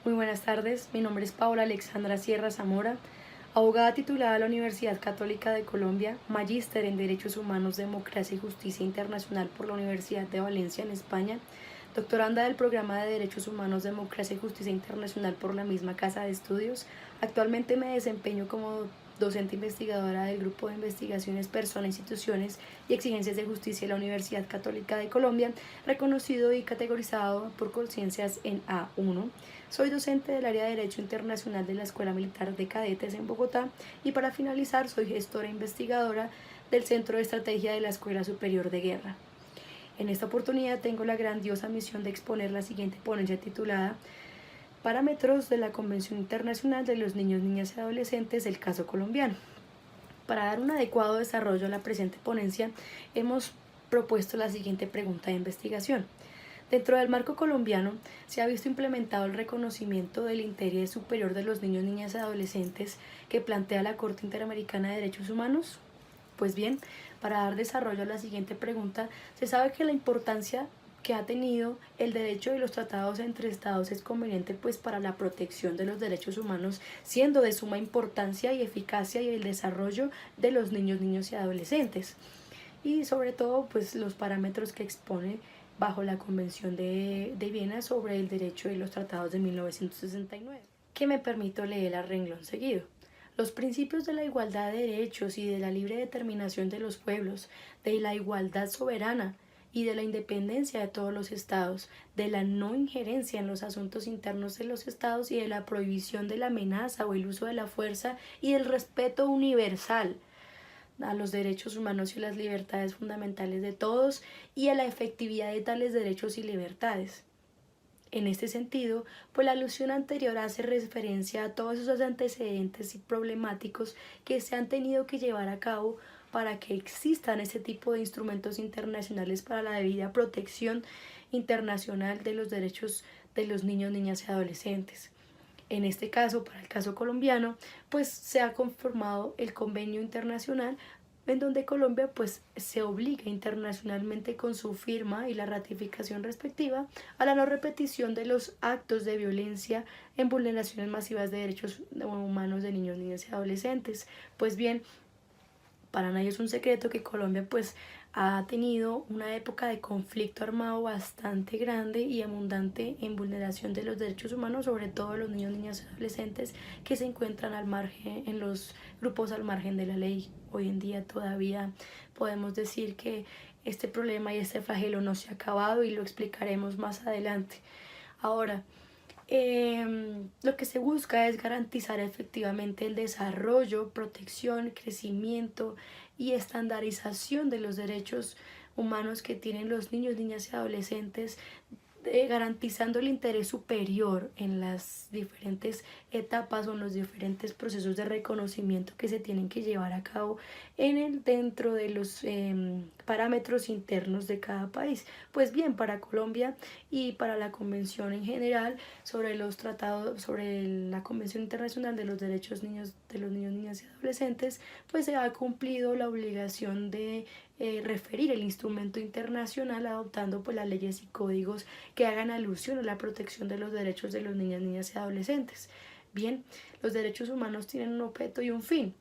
Muy buenas tardes, mi nombre es Paola Alexandra Sierra Zamora, abogada titulada de la Universidad Católica de Colombia, magíster en Derechos Humanos, Democracia y Justicia Internacional por la Universidad de Valencia en España, doctoranda del Programa de Derechos Humanos, Democracia y Justicia Internacional por la misma Casa de Estudios. Actualmente me desempeño como docente investigadora del Grupo de Investigaciones Personas, Instituciones y Exigencias de Justicia de la Universidad Católica de Colombia, reconocido y categorizado por conciencias en A1. Soy docente del área de Derecho Internacional de la Escuela Militar de Cadetes en Bogotá y para finalizar soy gestora e investigadora del Centro de Estrategia de la Escuela Superior de Guerra. En esta oportunidad tengo la grandiosa misión de exponer la siguiente ponencia titulada Parámetros de la Convención Internacional de los Niños, Niñas y Adolescentes del caso colombiano. Para dar un adecuado desarrollo a la presente ponencia, hemos propuesto la siguiente pregunta de investigación. Dentro del marco colombiano, se ha visto implementado el reconocimiento del interés superior de los niños, niñas y adolescentes que plantea la Corte Interamericana de Derechos Humanos. Pues bien, para dar desarrollo a la siguiente pregunta, se sabe que la importancia que ha tenido el derecho y los tratados entre estados es conveniente pues para la protección de los derechos humanos, siendo de suma importancia y eficacia y el desarrollo de los niños, niños y adolescentes. Y sobre todo pues los parámetros que expone bajo la Convención de Viena sobre el derecho y los tratados de 1969, que me permito leer a renglón seguido. Los principios de la igualdad de derechos y de la libre determinación de los pueblos, de la igualdad soberana y de la independencia de todos los estados, de la no injerencia en los asuntos internos de los estados y de la prohibición de la amenaza o el uso de la fuerza y del respeto universal a los derechos humanos y las libertades fundamentales de todos y a la efectividad de tales derechos y libertades. En este sentido, pues la alusión anterior hace referencia a todos esos antecedentes y problemáticos que se han tenido que llevar a cabo para que existan este tipo de instrumentos internacionales para la debida protección internacional de los derechos de los niños, niñas y adolescentes. En este caso, para el caso colombiano, pues se ha conformado el convenio internacional en donde Colombia pues se obliga internacionalmente con su firma y la ratificación respectiva a la no repetición de los actos de violencia en vulneraciones masivas de derechos humanos de niños, niñas y adolescentes. Pues bien, para nadie es un secreto que Colombia pues ha tenido una época de conflicto armado bastante grande y abundante en vulneración de los derechos humanos, sobre todo los niños, niñas y adolescentes que se encuentran al margen, en los grupos al margen de la ley. Hoy en día todavía podemos decir que este problema y este flagelo no se ha acabado y lo explicaremos más adelante. Ahora, lo que se busca es garantizar efectivamente el desarrollo, protección, crecimiento y estandarización de los derechos humanos que tienen los niños, niñas y adolescentes, garantizando el interés superior en las diferentes etapas o en los diferentes procesos de reconocimiento que se tienen que llevar a cabo dentro de los parámetros internos de cada país. Pues bien, para Colombia y para la Convención en general sobre los tratados, sobre la Convención Internacional de los Derechos Niños, de los Niños, Niñas y Adolescentes, pues se ha cumplido la obligación de referir el instrumento internacional adoptando pues las leyes y códigos que hagan alusión a la protección de los derechos de los niños, niñas y adolescentes. Bien, los derechos humanos tienen un objeto y un fin,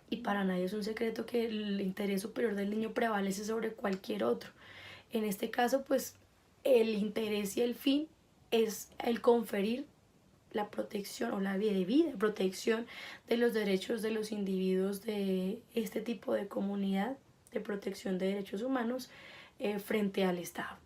y para nadie es un secreto que el interés superior del niño prevalece sobre cualquier otro. En este caso, pues el interés y el fin es el conferir la protección o la debida protección de los derechos de los individuos de este tipo de comunidad de protección de derechos humanos frente al Estado.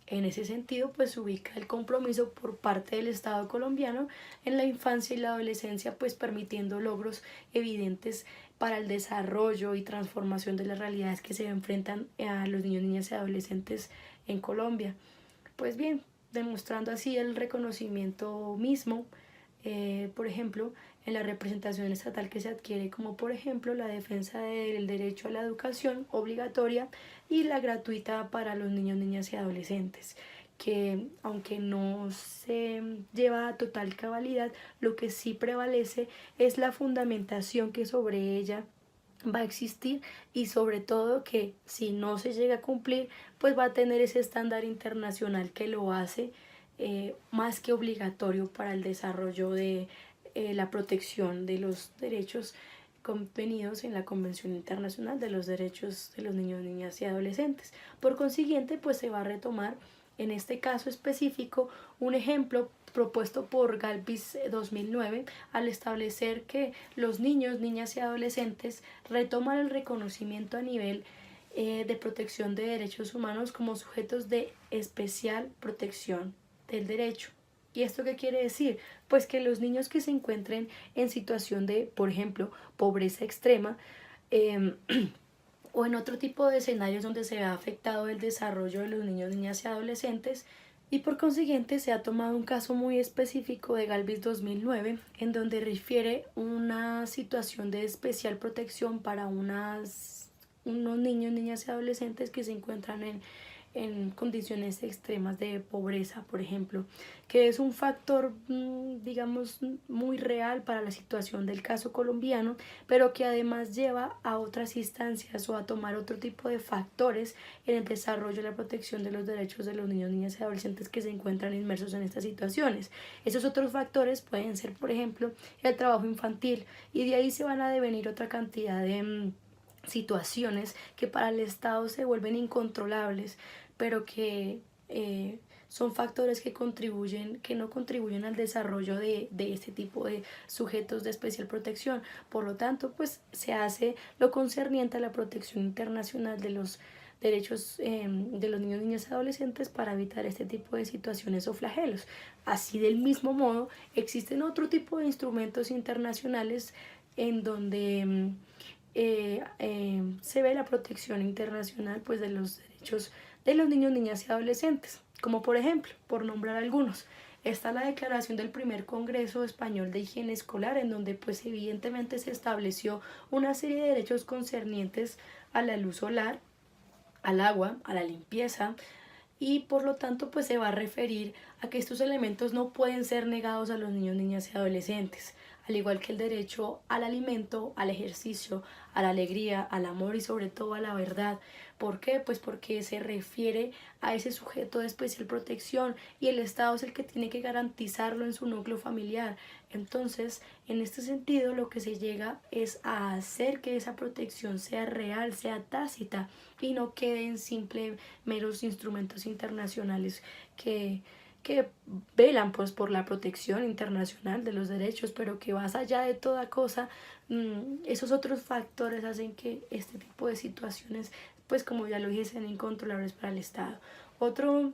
En ese sentido, pues se ubica el compromiso por parte del Estado colombiano en la infancia y la adolescencia, pues permitiendo logros evidentes para el desarrollo y transformación de las realidades que se enfrentan a los niños, niñas y adolescentes en Colombia. Pues bien, demostrando así el reconocimiento mismo, por ejemplo, en la representación estatal que se adquiere, como por ejemplo la defensa del derecho a la educación obligatoria y la gratuita para los niños, niñas y adolescentes, que aunque no se lleva a total cabalidad, lo que sí prevalece es la fundamentación que sobre ella va a existir y sobre todo que si no se llega a cumplir pues va a tener ese estándar internacional que lo hace más que obligatorio para el desarrollo de la protección de los derechos contenidos en la Convención Internacional de los Derechos de los Niños, Niñas y Adolescentes. Por consiguiente, pues se va a retomar en este caso específico un ejemplo propuesto por Galvis 2009 al establecer que los niños, niñas y adolescentes retoman el reconocimiento a nivel de protección de derechos humanos como sujetos de especial protección del derecho. ¿Y esto qué quiere decir? Pues que los niños que se encuentren en situación de, por ejemplo, pobreza extrema, o en otro tipo de escenarios donde se ha afectado el desarrollo de los niños, niñas y adolescentes, y por consiguiente se ha tomado un caso muy específico de Galvis 2009 en donde refiere una situación de especial protección para unos niños, niñas y adolescentes que se encuentran en condiciones extremas de pobreza, por ejemplo, que es un factor, digamos, muy real para la situación del caso colombiano, pero que además lleva a otras instancias o a tomar otro tipo de factores en el desarrollo y la protección de los derechos de los niños, niñas y adolescentes que se encuentran inmersos en estas situaciones. Esos otros factores pueden ser, por ejemplo, el trabajo infantil, y de ahí se van a devenir otra cantidad de situaciones que para el Estado se vuelven incontrolables, pero que son factores que no contribuyen al desarrollo de este tipo de sujetos de especial protección. Por lo tanto, pues se hace lo concerniente a la protección internacional de los derechos de los niños, niñas y adolescentes para evitar este tipo de situaciones o flagelos. Así, del mismo modo, existen otro tipo de instrumentos internacionales en donde se ve la protección internacional, pues, de los derechos de los niños, niñas y adolescentes, como por ejemplo, por nombrar algunos, está la declaración del primer Congreso Español de Higiene Escolar, en donde pues evidentemente se estableció una serie de derechos concernientes a la luz solar, al agua, a la limpieza, y por lo tanto pues se va a referir a que estos elementos no pueden ser negados a los niños, niñas y adolescentes, al igual que el derecho al alimento, al ejercicio, a la alegría, al amor y sobre todo a la verdad. ¿Por qué? Pues porque se refiere a ese sujeto de especial protección y el Estado es el que tiene que garantizarlo en su núcleo familiar. Entonces, en este sentido, lo que se llega es a hacer que esa protección sea real, sea tácita y no quede en simple meros instrumentos internacionales que velan pues por la protección internacional de los derechos, pero que más allá de toda cosa, esos otros factores hacen que este tipo de situaciones, pues como ya lo dije, sean incontrolables para el Estado. Otro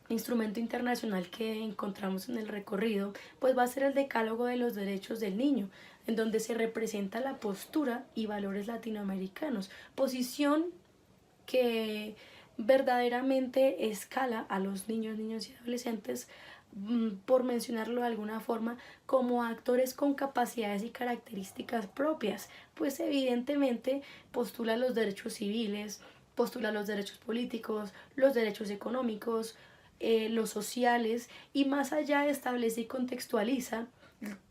instrumento internacional que encontramos en el recorrido, pues va a ser el Decálogo de los Derechos del Niño, en donde se representa la postura y valores latinoamericanos, posición que verdaderamente escala a los niños, niños y adolescentes, por mencionarlo de alguna forma, como actores con capacidades y características propias, pues evidentemente postula los derechos civiles, postula los derechos políticos, los derechos económicos, los sociales, y más allá establece y contextualiza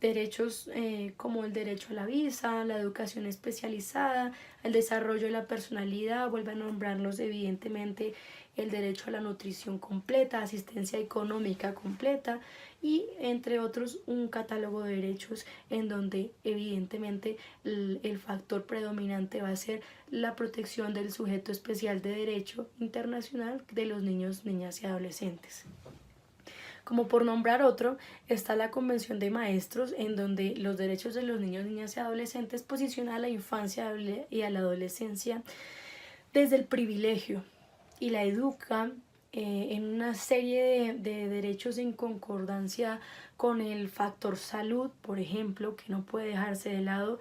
derechos como el derecho a la visa, la educación especializada, el desarrollo de la personalidad, vuelve a nombrarlos evidentemente el derecho a la nutrición completa, asistencia económica completa y entre otros un catálogo de derechos en donde evidentemente el factor predominante va a ser la protección del sujeto especial de derecho internacional de los niños, niñas y adolescentes. Como por nombrar otro, está la Convención de Maestros, en donde los derechos de los niños, niñas y adolescentes posiciona a la infancia y a la adolescencia desde el privilegio y la educa en una serie de derechos en concordancia con el factor salud, por ejemplo, que no puede dejarse de lado.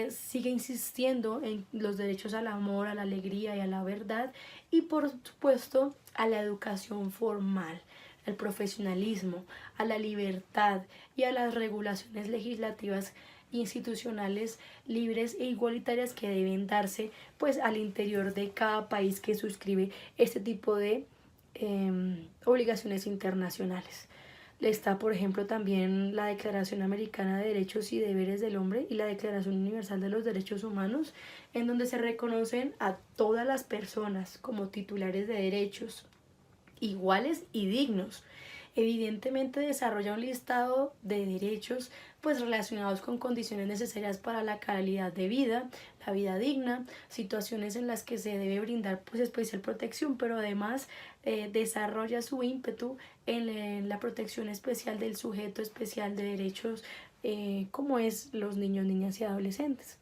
Sigue insistiendo en los derechos al amor, a la alegría y a la verdad, y por supuesto a la educación formal, al profesionalismo, a la libertad y a las regulaciones legislativas institucionales libres e igualitarias que deben darse pues al interior de cada país que suscribe este tipo de obligaciones internacionales. Está, por ejemplo, también la Declaración Americana de Derechos y Deberes del Hombre y la Declaración Universal de los Derechos Humanos, en donde se reconocen a todas las personas como titulares de derechos iguales y dignos, Evidentemente desarrolla un listado de derechos pues relacionados con condiciones necesarias para la calidad de vida, la vida digna, situaciones en las que se debe brindar pues especial protección, pero además desarrolla su ímpetu en la protección especial del sujeto especial de derechos como es los niños, niñas y adolescentes.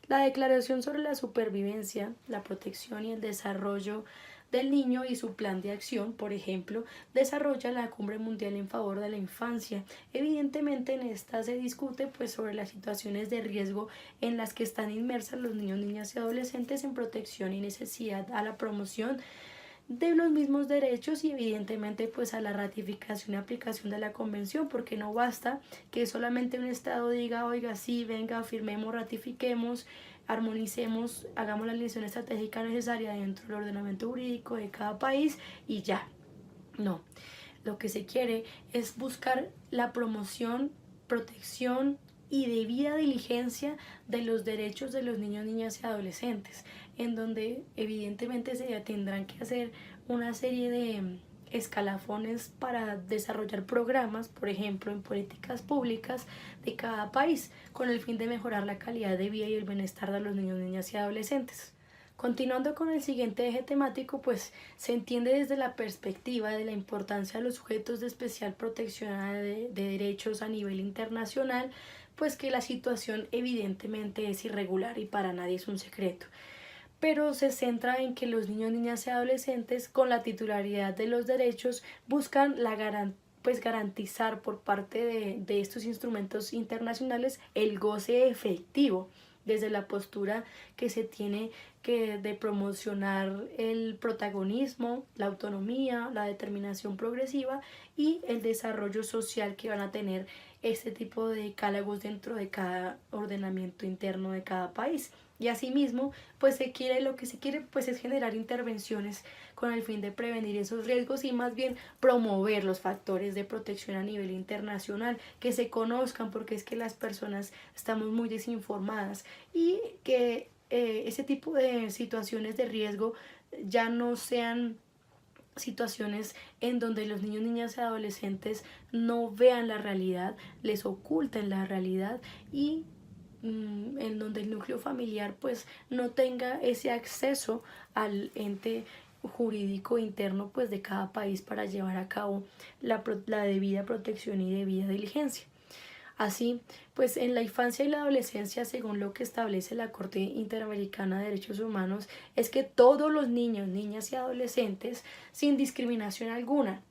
La Declaración sobre la Supervivencia, la Protección y el Desarrollo del Niño y su plan de acción, por ejemplo, desarrolla la Cumbre Mundial en favor de la infancia. Evidentemente en esta se discute pues sobre las situaciones de riesgo en las que están inmersas los niños, niñas y adolescentes en protección y necesidad a la promoción de los mismos derechos y evidentemente pues a la ratificación y aplicación de la convención, porque no basta que solamente un estado diga oiga sí, venga, firmemos, ratifiquemos, armonicemos, hagamos la alineación estratégica necesaria dentro del ordenamiento jurídico de cada país y ya. No, lo que se quiere es buscar la promoción, protección y debida diligencia de los derechos de los niños, niñas y adolescentes, en donde evidentemente se tendrán que hacer una serie de escalafones para desarrollar programas, por ejemplo, en políticas públicas de cada país, con el fin de mejorar la calidad de vida y el bienestar de los niños, niñas y adolescentes. Continuando con el siguiente eje temático, pues se entiende desde la perspectiva de la importancia de los sujetos de especial protección de derechos a nivel internacional, pues que la situación evidentemente es irregular y para nadie es un secreto, pero se centra en que los niños, niñas y adolescentes con la titularidad de los derechos buscan garantizar por parte de estos instrumentos internacionales el goce efectivo desde la postura que se tiene que de promocionar el protagonismo, la autonomía, la determinación progresiva y el desarrollo social que van a tener este tipo de decálogos dentro de cada ordenamiento interno de cada país. Y asimismo, pues lo que se quiere pues es generar intervenciones con el fin de prevenir esos riesgos y más bien promover los factores de protección a nivel internacional, que se conozcan porque es que las personas estamos muy desinformadas y que ese tipo de situaciones de riesgo ya no sean situaciones en donde los niños, niñas y adolescentes no vean la realidad, les oculten la realidad y en donde el núcleo familiar pues no tenga ese acceso al ente jurídico interno pues de cada país para llevar a cabo la debida protección y debida diligencia. Así, pues en la infancia y la adolescencia, según lo que establece la Corte Interamericana de Derechos Humanos, es que todos los niños, niñas y adolescentes, sin discriminación alguna,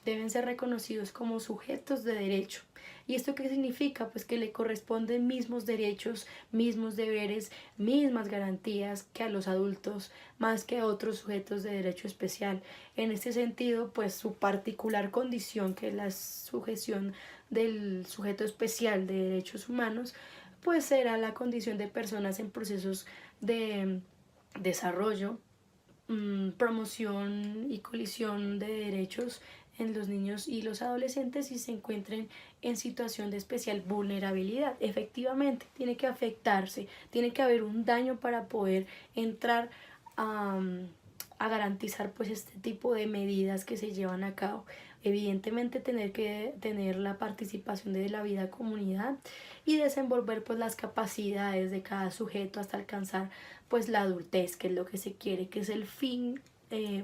deben ser reconocidos como sujetos de derecho. ¿Y esto qué significa? Pues que le corresponden mismos derechos, mismos deberes, mismas garantías que a los adultos, más que a otros sujetos de derecho especial. En este sentido, pues su particular condición, que es la sujeción del sujeto especial de derechos humanos, pues será la condición de personas en procesos de desarrollo, promoción y colisión de derechos en los niños y los adolescentes y se encuentren en situación de especial vulnerabilidad. Efectivamente, tiene que afectarse, tiene que haber un daño para poder entrar a garantizar pues este tipo de medidas que se llevan a cabo. Evidentemente tener que tener la participación de la vida comunidad y desenvolver pues las capacidades de cada sujeto hasta alcanzar pues la adultez, que es lo que se quiere, que es el fin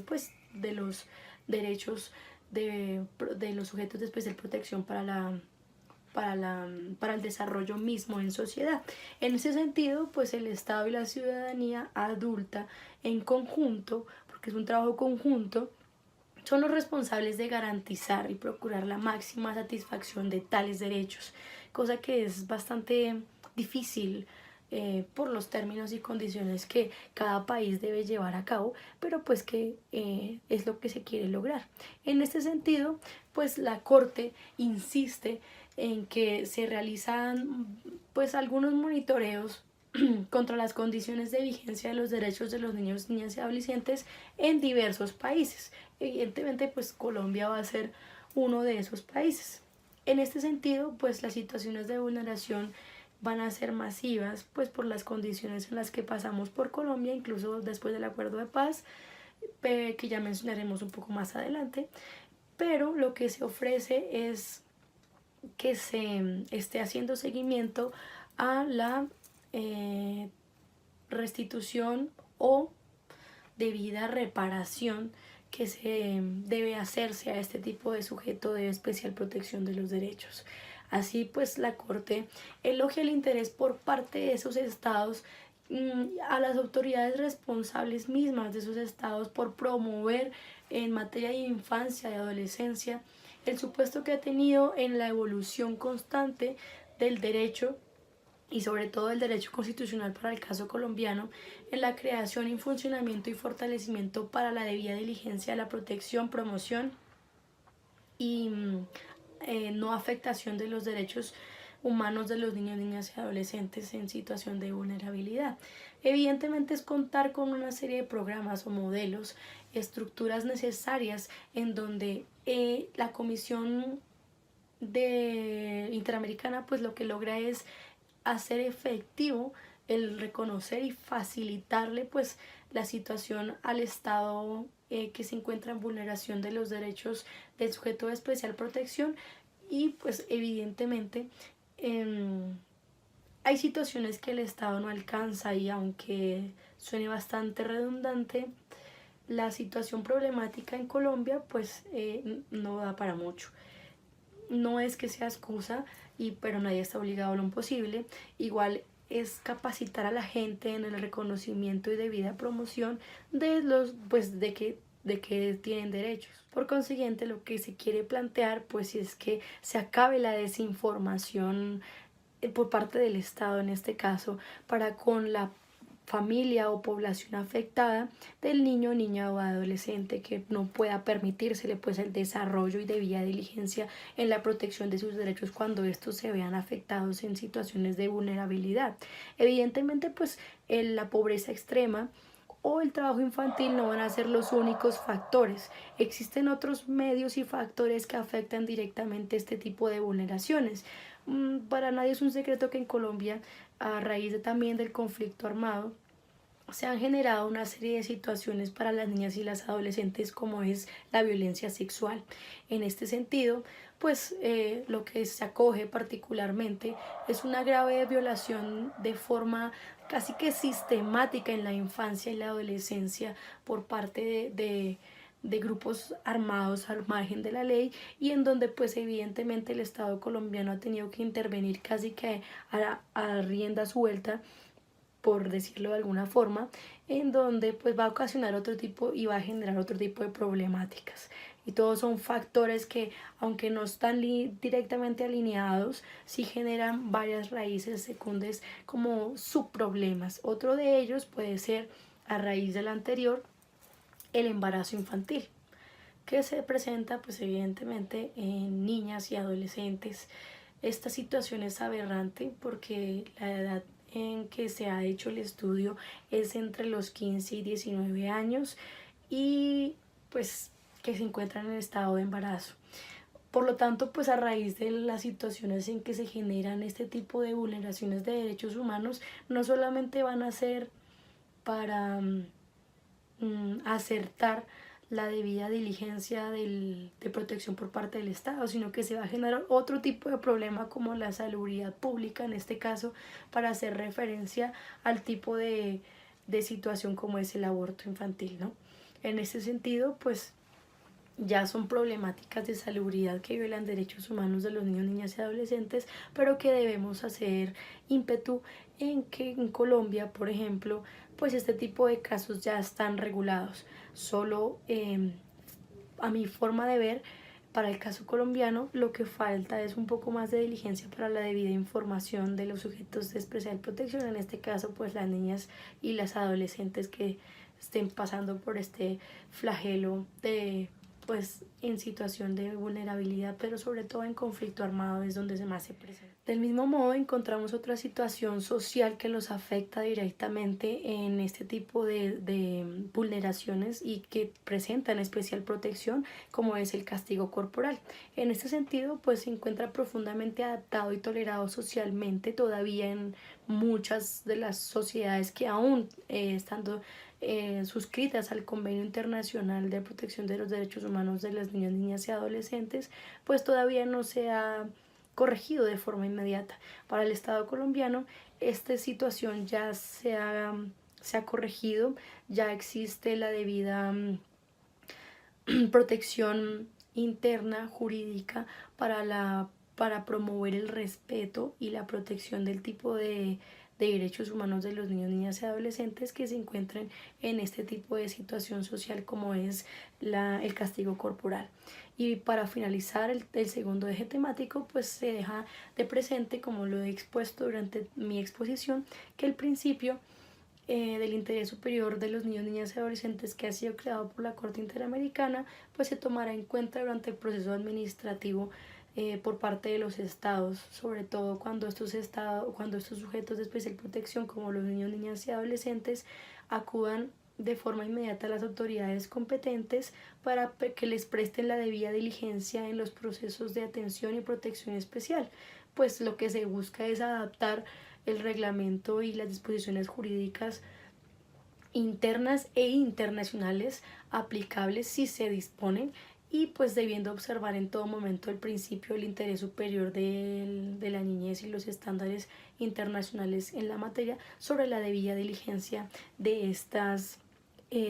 pues de los derechos de los sujetos de especial protección para el desarrollo mismo en sociedad. En ese sentido, pues el Estado y la ciudadanía adulta en conjunto, porque es un trabajo conjunto, son los responsables de garantizar y procurar la máxima satisfacción de tales derechos, cosa que es bastante difícil por los términos y condiciones que cada país debe llevar a cabo, pero pues que es lo que se quiere lograr. En este sentido, pues la Corte insiste en que se realizan pues algunos monitoreos contra las condiciones de vigencia de los derechos de los niños, niñas y adolescentes en diversos países. Evidentemente, pues Colombia va a ser uno de esos países. En este sentido, pues las situaciones de vulneración van a ser masivas, pues por las condiciones en las que pasamos por Colombia, incluso después del acuerdo de paz, que ya mencionaremos un poco más adelante, pero lo que se ofrece es que se esté haciendo seguimiento a la restitución o debida reparación que se debe hacerse a este tipo de sujeto de especial protección de los derechos. Así pues, la Corte elogia el interés por parte de esos estados a las autoridades responsables mismas de esos estados por promover en materia de infancia y adolescencia el supuesto que ha tenido en la evolución constante del derecho y sobre todo el derecho constitucional para el caso colombiano, en la creación y funcionamiento y fortalecimiento para la debida diligencia, la protección, promoción y no afectación de los derechos humanos de los niños, niñas y adolescentes en situación de vulnerabilidad. Evidentemente es contar con una serie de programas o modelos, estructuras necesarias en donde la Comisión Interamericana pues lo que logra es hacer efectivo el reconocer y facilitarle pues la situación al Estado que se encuentra en vulneración de los derechos del sujeto de especial protección y pues evidentemente hay situaciones que el Estado no alcanza y aunque suene bastante redundante, la situación problemática en Colombia pues no da para mucho. No es que sea excusa, pero nadie está obligado a lo imposible. Igual es capacitar a la gente en el reconocimiento y debida promoción de los pues de que tienen derechos. Por consiguiente, lo que se quiere plantear pues es que se acabe la desinformación por parte del Estado en este caso para con la familia o población afectada del niño, niña o adolescente que no pueda permitírsele pues el desarrollo y debida diligencia en la protección de sus derechos cuando estos se vean afectados en situaciones de vulnerabilidad. Evidentemente pues la pobreza extrema o el trabajo infantil no van a ser los únicos factores. Existen otros medios y factores que afectan directamente este tipo de vulneraciones. Para nadie es un secreto que en Colombia, a raíz también del conflicto armado, se han generado una serie de situaciones para las niñas y las adolescentes como es la violencia sexual. En este sentido, pues lo que se acoge particularmente es una grave violación de forma casi que sistemática en la infancia y la adolescencia por parte de grupos armados al margen de la ley y en donde pues evidentemente el Estado colombiano ha tenido que intervenir casi que a rienda suelta, por decirlo de alguna forma, en donde pues va a ocasionar otro tipo y va a generar otro tipo de problemáticas. Y todos son factores que, aunque no están directamente alineados, sí generan varias raíces secundas como subproblemas. Otro de ellos puede ser, a raíz del anterior, el embarazo infantil, que se presenta pues evidentemente en niñas y adolescentes. Esta situación es aberrante porque la edad en que se ha hecho el estudio es entre los 15 y 19 años y pues que se encuentran en estado de embarazo. Por lo tanto, pues a raíz de las situaciones en que se generan este tipo de vulneraciones de derechos humanos, no solamente van a ser para acertar la debida diligencia de protección por parte del Estado, sino que se va a generar otro tipo de problema como la salubridad pública, en este caso, para hacer referencia al tipo de situación como es el aborto infantil, ¿no? En ese sentido, pues ya son problemáticas de salubridad que violan derechos humanos de los niños, niñas y adolescentes, pero que debemos hacer ímpetu en que en Colombia, por ejemplo, pues este tipo de casos ya están regulados. Solo a mi forma de ver, para el caso colombiano, lo que falta es un poco más de diligencia para la debida información de los sujetos de especial protección, en este caso pues las niñas y las adolescentes que estén pasando por este flagelo de pues en situación de vulnerabilidad, pero sobre todo en conflicto armado es donde más se presenta. Del mismo modo encontramos otra situación social que los afecta directamente en este tipo de vulneraciones y que presentan especial protección, como es el castigo corporal. En este sentido pues se encuentra profundamente adaptado y tolerado socialmente todavía en muchas de las sociedades que aún estando suscritas al Convenio Internacional de Protección de los Derechos Humanos de las Niñas, Niñas y Adolescentes, pues todavía no se ha corregido de forma inmediata. Para el Estado colombiano, esta situación ya se ha corregido, ya existe la debida protección interna jurídica para promover el respeto y la protección del tipo de derechos humanos de los niños, niñas y adolescentes que se encuentren en este tipo de situación social como es el castigo corporal. Y para finalizar el segundo eje temático, pues se deja de presente, como lo he expuesto durante mi exposición, que el principio del interés superior de los niños, niñas y adolescentes, que ha sido creado por la Corte Interamericana, pues se tomará en cuenta durante el proceso administrativo por parte de los estados, sobre todo cuando estos sujetos de especial protección, como los niños, niñas y adolescentes, acudan de forma inmediata a las autoridades competentes para que les presten la debida diligencia en los procesos de atención y protección especial. Pues lo que se busca es adaptar el reglamento y las disposiciones jurídicas internas e internacionales aplicables si se disponen, y pues debiendo observar en todo momento el principio del interés superior de la niñez y los estándares internacionales en la materia sobre la debida diligencia de estas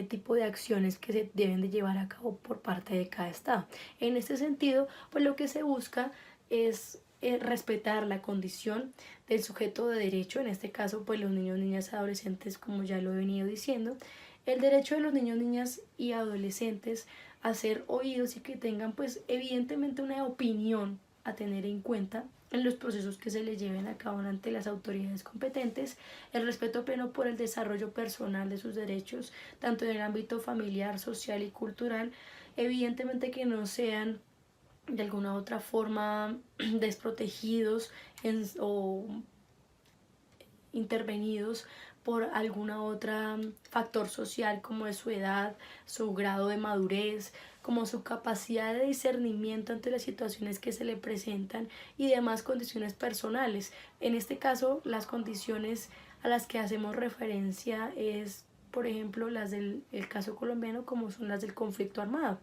tipo de acciones que se deben de llevar a cabo por parte de cada estado. En este sentido, pues lo que se busca es respetar la condición del sujeto de derecho, en este caso pues los niños, niñas y adolescentes, como ya lo he venido diciendo, el derecho de los niños, niñas y adolescentes a ser oídos y que tengan pues evidentemente una opinión a tener en cuenta en los procesos que se les lleven a cabo ante las autoridades competentes, el respeto pleno por el desarrollo personal de sus derechos, tanto en el ámbito familiar, social y cultural, evidentemente que no sean de alguna u otra forma desprotegidos o intervenidos por alguna otra factor social como es su edad, su grado de madurez, como su capacidad de discernimiento ante las situaciones que se le presentan y demás condiciones personales. En este caso, las condiciones a las que hacemos referencia es, por ejemplo, las del caso colombiano, como son las del conflicto armado,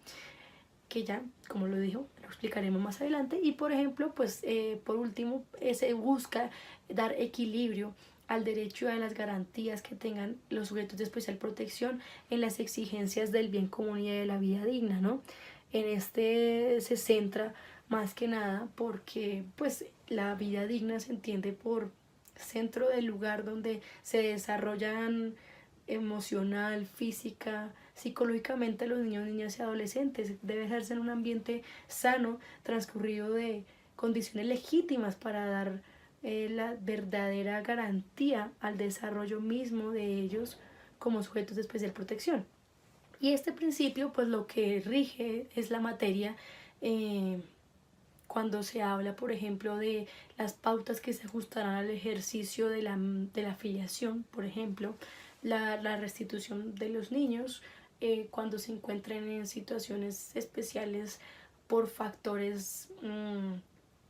que ya, como lo dijo, lo explicaremos más adelante. Y por ejemplo, pues por último, se busca dar equilibrio al derecho y a las garantías que tengan los sujetos de especial protección en las exigencias del bien común y de la vida digna, ¿no? En este se centra más que nada porque pues la vida digna se entiende por centro del lugar donde se desarrollan emocional, física, psicológicamente los niños, niñas y adolescentes. Debe hacerse en un ambiente sano, transcurrido de condiciones legítimas para dar la verdadera garantía al desarrollo mismo de ellos como sujetos de especial protección. Y este principio, pues lo que rige es la materia cuando se habla, por ejemplo, de las pautas que se ajustarán al ejercicio de la afiliación, por ejemplo, la restitución de los niños cuando se encuentren en situaciones especiales por factores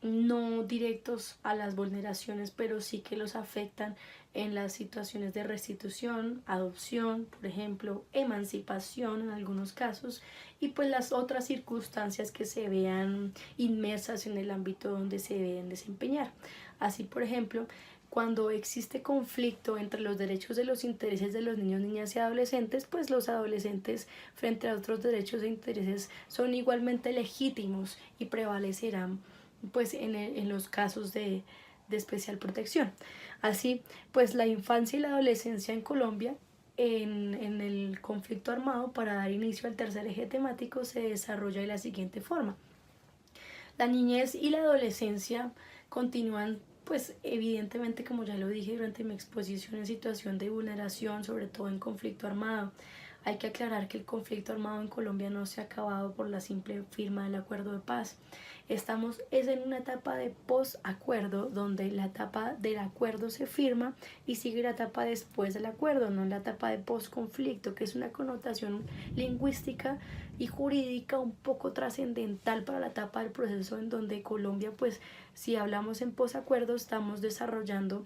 no directos a las vulneraciones, pero sí que los afectan en las situaciones de restitución, adopción, por ejemplo, emancipación en algunos casos, y pues las otras circunstancias que se vean inmersas en el ámbito donde se deben desempeñar. Así, por ejemplo, cuando existe conflicto entre los derechos de los intereses de los niños, niñas y adolescentes, pues los adolescentes frente a otros derechos e intereses son igualmente legítimos y prevalecerán pues en los casos de especial protección. Así pues la infancia y la adolescencia en Colombia en el conflicto armado, para dar inicio al tercer eje temático, se desarrolla de la siguiente forma. La niñez y la adolescencia continúan pues evidentemente, como ya lo dije durante mi exposición, en situación de vulneración, sobre todo en conflicto armado. Hay que aclarar que el conflicto armado en Colombia no se ha acabado por la simple firma del acuerdo de paz. Estamos en una etapa de posacuerdo, donde la etapa del acuerdo se firma y sigue la etapa después del acuerdo, no la etapa de posconflicto, que es una connotación lingüística y jurídica un poco trascendental para la etapa del proceso, en donde Colombia, pues si hablamos en posacuerdo, estamos desarrollando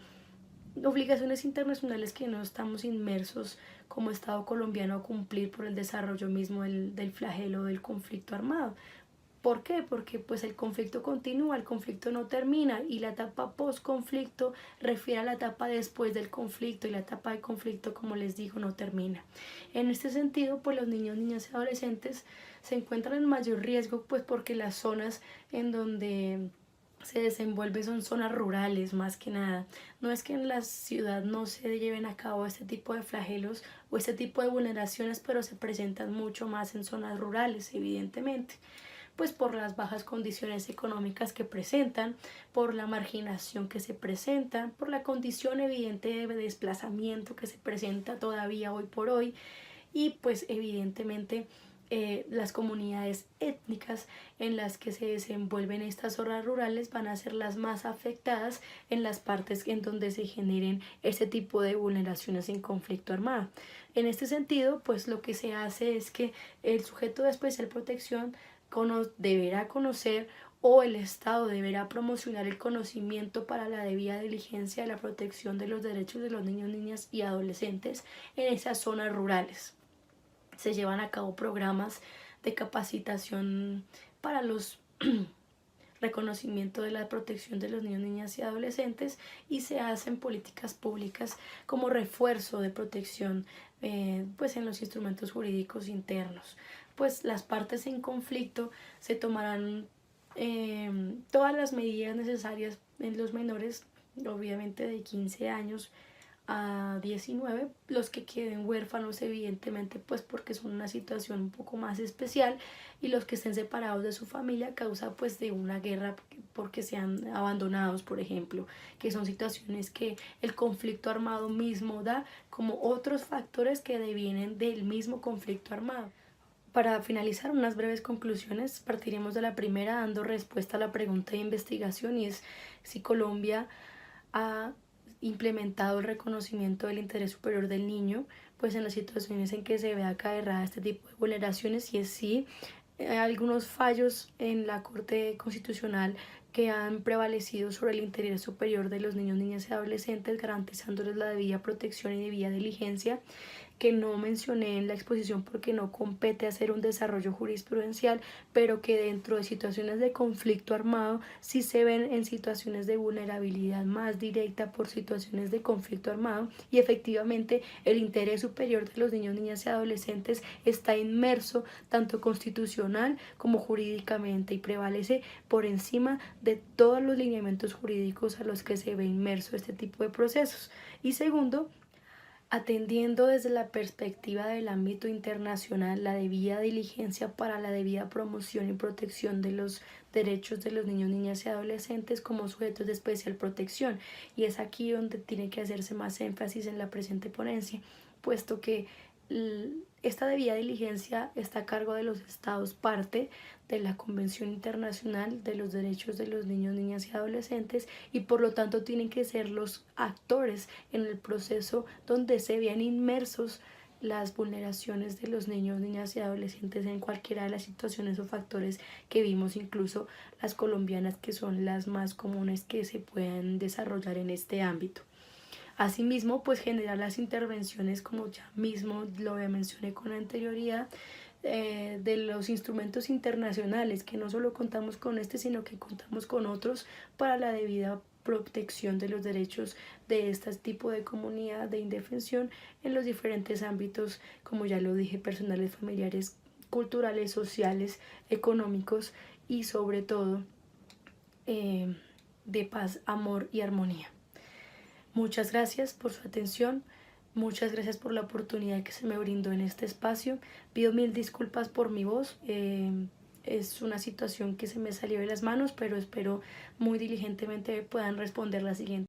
obligaciones internacionales que no estamos inmersos como Estado colombiano a cumplir por el desarrollo mismo del flagelo del conflicto armado. ¿Por qué? Porque pues el conflicto continúa, el conflicto no termina y la etapa post-conflicto refiere a la etapa después del conflicto y la etapa de conflicto, como les digo, no termina. En este sentido, pues los niños, niñas y adolescentes se encuentran en mayor riesgo pues porque las zonas en donde se desenvuelve son zonas rurales más que nada. No es que en la ciudad no se lleven a cabo este tipo de flagelos o este tipo de vulneraciones, pero se presentan mucho más en zonas rurales, evidentemente, pues por las bajas condiciones económicas que presentan, por la marginación que se presenta, por la condición evidente de desplazamiento que se presenta todavía hoy por hoy y pues evidentemente las comunidades étnicas en las que se desenvuelven estas zonas rurales van a ser las más afectadas en las partes en donde se generen este tipo de vulneraciones en conflicto armado. En este sentido, pues lo que se hace es que el sujeto de especial protección deberá conocer o el Estado deberá promocionar el conocimiento para la debida diligencia de la protección de los derechos de los niños, niñas y adolescentes en esas zonas rurales. Se llevan a cabo programas de capacitación para los reconocimiento de la protección de los niños, niñas y adolescentes y se hacen políticas públicas como refuerzo de protección pues en los instrumentos jurídicos internos. Pues las partes en conflicto se tomarán todas las medidas necesarias en los menores, obviamente de 15 años a 19, los que queden huérfanos evidentemente pues porque son una situación un poco más especial y los que estén separados de su familia a causa pues de una guerra porque sean abandonados, por ejemplo, que son situaciones que el conflicto armado mismo da como otros factores que devienen del mismo conflicto armado. Para finalizar, unas breves conclusiones, partiremos de la primera dando respuesta a la pregunta de investigación y es si Colombia ha implementado el reconocimiento del interés superior del niño, pues en las situaciones en que se vea acarreada este tipo de vulneraciones, y es sí, hay algunos fallos en la Corte Constitucional que han prevalecido sobre el interés superior de los niños, niñas y adolescentes, garantizándoles la debida protección y debida diligencia, que no mencioné en la exposición porque no compete hacer un desarrollo jurisprudencial, pero que dentro de situaciones de conflicto armado sí se ven en situaciones de vulnerabilidad más directa por situaciones de conflicto armado y efectivamente el interés superior de los niños, niñas y adolescentes está inmerso tanto constitucional como jurídicamente y prevalece por encima de todos los lineamientos jurídicos a los que se ve inmerso este tipo de procesos. Y segundo, atendiendo desde la perspectiva del ámbito internacional la debida diligencia para la debida promoción y protección de los derechos de los niños, niñas y adolescentes como sujetos de especial protección. Y es aquí donde tiene que hacerse más énfasis en la presente ponencia, puesto que esta debida diligencia está a cargo de los estados parte de la Convención Internacional de los Derechos de los Niños, Niñas y Adolescentes y por lo tanto tienen que ser los actores en el proceso donde se vean inmersos las vulneraciones de los niños, niñas y adolescentes en cualquiera de las situaciones o factores que vimos, incluso las colombianas que son las más comunes que se pueden desarrollar en este ámbito. Asimismo, pues generar las intervenciones, como ya mismo lo mencioné con anterioridad, de los instrumentos internacionales, que no solo contamos con este, sino que contamos con otros para la debida protección de los derechos de este tipo de comunidad de indefensión en los diferentes ámbitos, como ya lo dije, personales, familiares, culturales, sociales, económicos y sobre todo de paz, amor y armonía. Muchas gracias por su atención, muchas gracias por la oportunidad que se me brindó en este espacio. Pido mil disculpas por mi voz, es una situación que se me salió de las manos, pero espero muy diligentemente puedan responder la siguiente.